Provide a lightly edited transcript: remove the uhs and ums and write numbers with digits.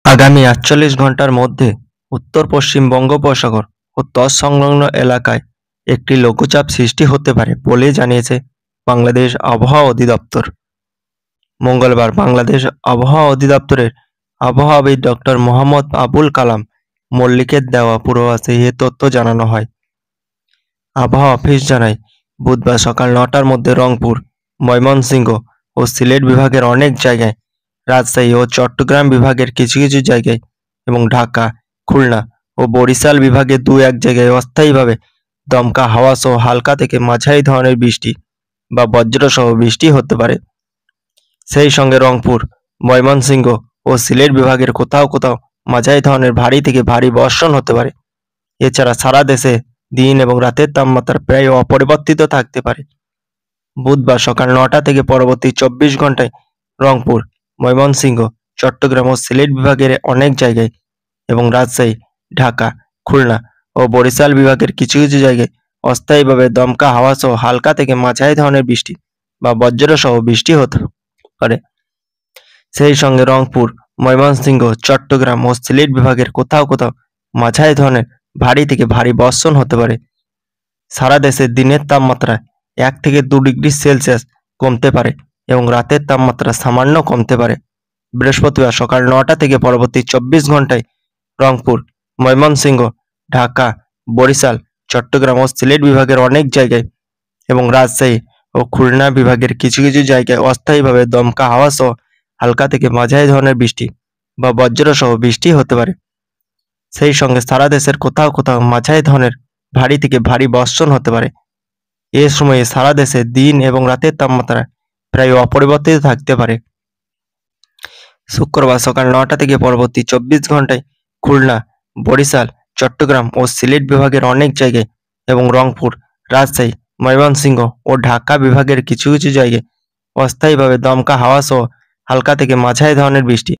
আগামী ৪৮ ঘণ্টার মধ্যে উত্তর-পশ্চিম বঙ্গোপসাগর ও তৎসংলগ্ন এলাকায় একটি লঘুচাপ সৃষ্টি হতে পারে বলে জানিয়েছে বাংলাদেশ আবহাওয়া অধিদপ্তর। মঙ্গলবার বাংলাদেশ আবহাওয়া অধিদপ্তরের আবহাওয়াবিদ ডক্টর মোহাম্মদ আবুল কালাম মল্লিকের দেওয়া পূর্বাভাসে এ তথ্য জানানো হয়। আবহাওয়া অফিস জানায়, বুধবার সকাল ৯টার মধ্যে রংপুর, ময়মনসিংহ ও সিলেট বিভাগের অনেক জায়গায়, রাজশাহী ও চট্টগ্রাম বিভাগের কিছু কিছু জায়গায় এবং ঢাকা, খুলনা ও বরিশাল বিভাগের দু-এক জায়গায় অস্থায়ীভাবে দমকা হাওয়াসহ হালকা থেকে মাঝারি ধরনের বৃষ্টি বা বজ্রসহ বৃষ্টি হতে পারে। সেই সঙ্গে রংপুর, ময়মনসিংহ ও সিলেট বিভাগের কোথাও কোথাও মাঝারি ধরনের ভারী থেকে ভারী বর্ষণ হতে পারে। এছাড়া সারা দেশে দিন এবং রাতের তাপমাত্রা প্রায় অপরিবর্তিত থাকতে পারে। বুধবার সকাল ৯টা থেকে পরবর্তী ২৪ ঘন্টায় রংপুর, ময়মনসিংহ, চট্টগ্রাম ও সিলেট বিভাগের অনেক জায়গায় এবং রাজশাহী, ঢাকা, খুলনা ও বরিশাল বিভাগের কিছু কিছু জায়গায় অস্থায়ীভাবে দমকা হাওয়াসহ হালকা থেকে মাঝারি ধরনের বৃষ্টি বা বজ্রসহ বৃষ্টি হতে পারে। সেই সঙ্গে রংপুর, ময়মনসিংহ, চট্টগ্রাম ও সিলেট বিভাগের কোথাও কোথাও মাঝারি ধরনের ভারী থেকে ভারী বর্ষণ হতে পারে। সারা দেশে দিনের তাপমাত্রা ১ থেকে ২ ডিগ্রি সেলসিয়াস কমতে পারে এবং রাতের তাপমাত্রা সামান্য কমতে পারে। বৃহস্পতিবার সকাল ৯টা থেকে পরবর্তী ২৪ ঘন্টায় রংপুর, ময়মনসিংহ, ঢাকা, বরিশাল, চট্টগ্রাম ও সিলেট বিভাগের অনেক জায়গায় এবং রাজশাহী ও খুলনা বিভাগের কিছু কিছু জায়গায় অস্থায়ীভাবে দমকা হাওয়াসহ হালকা থেকে মাঝারি ধরনের বৃষ্টি বা বজ্রসহ বৃষ্টি হতে পারে। সেই সঙ্গে সারা দেশের কোথাও কোথাও মাঝারি ধরনের ভারী থেকে ভারী বর্ষণ হতে পারে। এ সময়ে সারা দেশে দিন এবং রাতের তাপমাত্রা প্রায় অপরিবর্তিত থাকতে পারে। শুক্রবার সকাল ৯টা থেকে পরবর্তী ২৪ ঘন্টায় খুলনা, বরিশাল, চট্টগ্রাম ও সিলেট বিভাগের অনেক জায়গায় এবং রংপুর, রাজশাহী, ময়মনসিংহ ও ঢাকা বিভাগের কিছু কিছু জায়গায় অস্থায়ীভাবে দমকা হাওয়াসহ হালকা থেকে মাঝারি ধরনের বৃষ্টি